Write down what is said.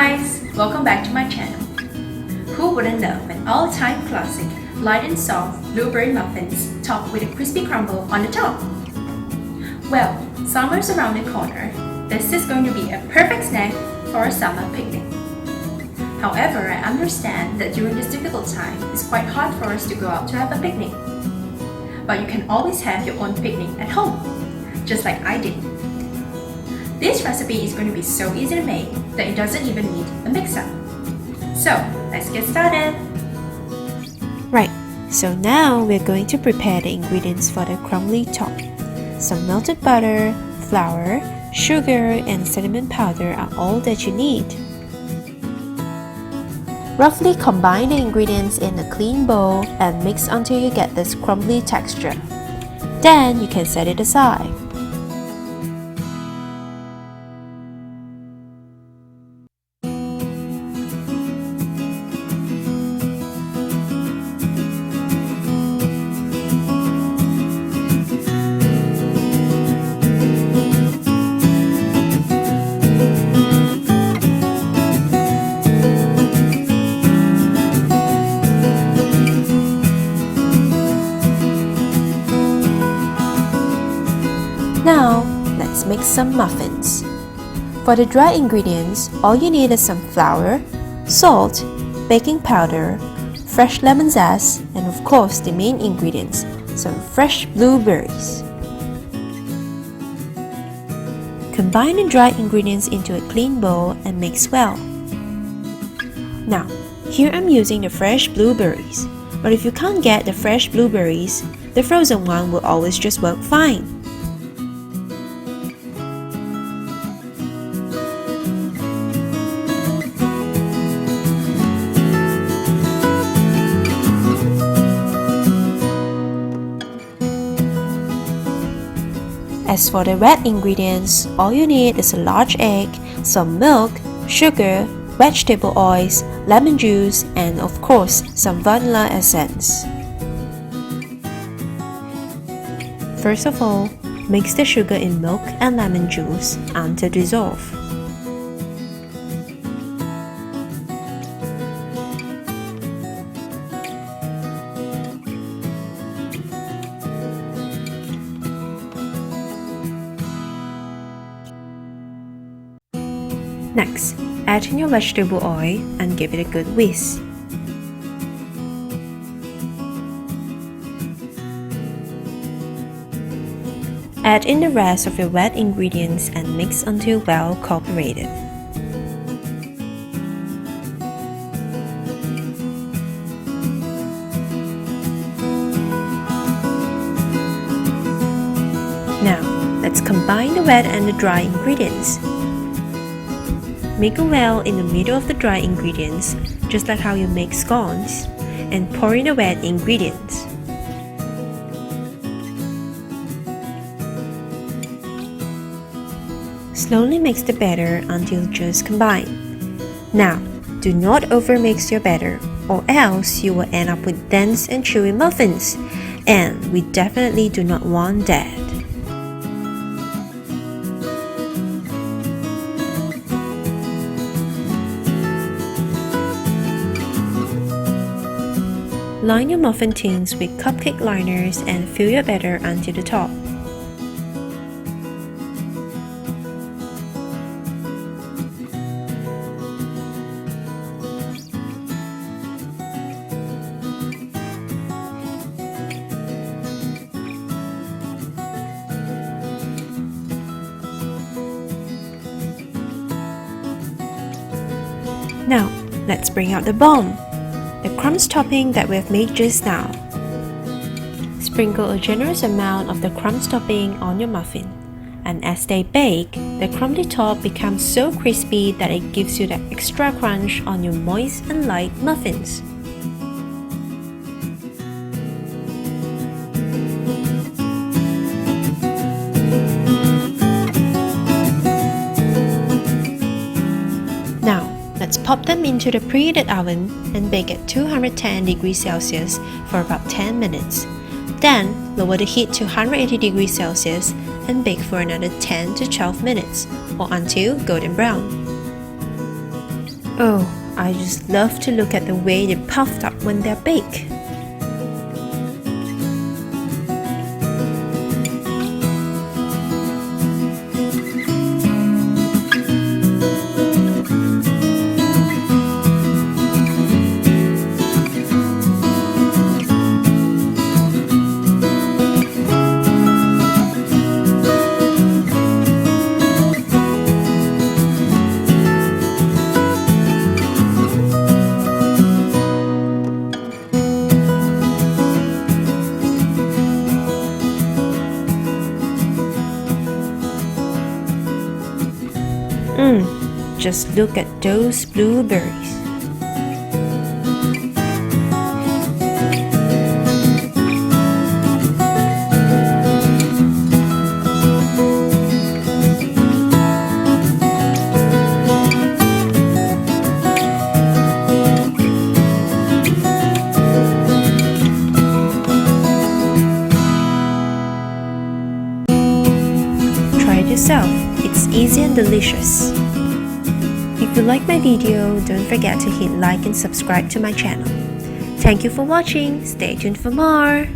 guys! Welcome back to my channel. Who wouldn't love an all-time classic light and soft blueberry muffins topped with a crispy crumble on the top? Well, summer's around the corner. This is going to be a perfect snack for a summer picnic. However, I understand that during this difficult time, it's quite hard for us to go out to have a picnic. But you can always have your own picnic at home, just like I did. This recipe is going to be so easy to make that it doesn't even need a mix-up. So, let's get started! Right, so now we're going to prepare the ingredients for the crumbly top. Some melted butter, flour, sugar, and cinnamon powder are all that you need. Roughly combine the ingredients in a clean bowl and mix until you get this crumbly texture. Then you can set it aside. Now, let's make some muffins. For the dry ingredients, all you need is some flour, salt, baking powder, fresh lemon zest, and of course the main ingredients, some fresh blueberries. Combine the dry ingredients into a clean bowl and mix well. Now, here I'm using the fresh blueberries, but if you can't get the fresh blueberries, the frozen one will always just work fine. As for the wet ingredients, all you need is a large egg, some milk, sugar, vegetable oils, lemon juice, and of course, some vanilla essence. First of all, mix the sugar in milk and lemon juice until dissolve. Next, add in your vegetable oil and give it a good whisk. Add in the rest of your wet ingredients and mix until well cooperated. Now, let's combine the wet and the dry ingredients. Mingle well in the middle of the dry ingredients, just like how you make scones, and pour in the wet ingredients. Slowly mix the batter until just combined. Now, do not overmix your batter, or else you will end up with dense and chewy muffins, and we definitely do not want that. Line your muffin tins with cupcake liners and fill your batter until the top. Now, let's bring out the bomb, the crumbs topping that we have made just now. Sprinkle a generous amount of the crumbs topping on your muffin, and as they bake, the crumbly top becomes so crispy that it gives you that extra crunch on your moist and light muffins. Let's pop them into the preheated oven and bake at 210 degrees Celsius for about 10 minutes. Then, lower the heat to 180 degrees Celsius and bake for another 10 to 12 minutes or until golden brown. Oh, I just love to look at the way they're puffed up when they're baked. Just look at those blueberries. Try it yourself. It's easy and delicious. If you like my video, don't forget to hit like and subscribe to my channel. Thank you for watching. Stay tuned for more.